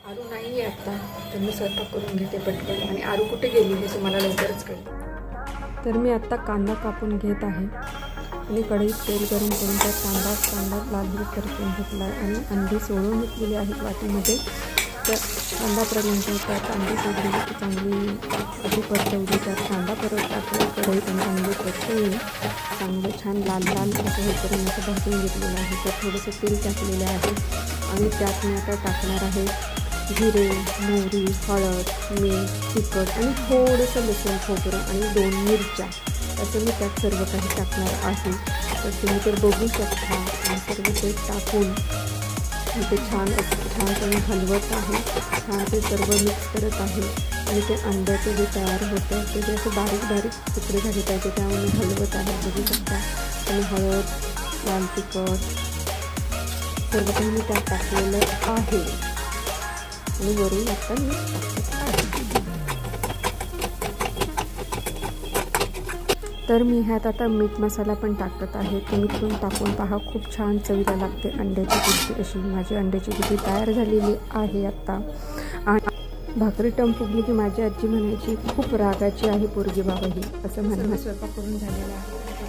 आरू नाही आहे आता, तर मी स्वयंपाक करून घेते पटकन. आणि आरू कुठे गेली हे तुम्हाला लवकरच कळेल. तर मी आत्ता कांदा कापून घेत आहे आणि कढईत तेल गरम करून त्यात कांदा लाल परतून घेतला आहे आणि अंडी सोडून घेतलेली आहेत वाटीमध्ये. तर कांदा परतल्यानंतर त्यात अंडी सोडली की चांगली आधी परतवली. त्यात कांदा परत टाकला कढईत आणि चांगली परतवली. चांगलं छान लाल असं हे करून असं भाजून घेतलेलं आहे. तर थोडंसं तेल टाकलेलं आहे आणि त्यात मी आता टाकणार आहे जिरे, मोहरी, हळद, मीठ, तिखट आणि थोडंसं लसूण खोबरं आणि 2 मिरच्या असं मी त्यात सर्व काही टाकणार आहे. तर तुम्ही तर बघू शकता. आणि सर्व ते टाकून ते छानपणे हलवत आहे. छान ते सर्व मिक्स करत आहे आणि ते अंड्याचं जे तयार होतं ते जे असं बारीक तुकडे झाले पाहिजे त्यामुळे हलवत आहे. बघू शकता. आणि हळद, लाल तिखट सर्व काही मी त्यात टाकलेलं आहे आणि वरून आता मी टाकत आहे. तर मी ह्यात आता मीठ मसाला पण टाकत आहे. तुम्ही पण टाकून पहा, खूप छान चवीला लागते अंड्याची भुर्जी. अशी माझी अंड्याची भुर्जी तयार झालेली आहे आत्ता. आणि भाकरी टम फुगली की माझी आजी म्हणायची खूप रागाची आहे पोरगी बाबा ही, असं म्हणून स्वयंपाक करून झालेला आहे.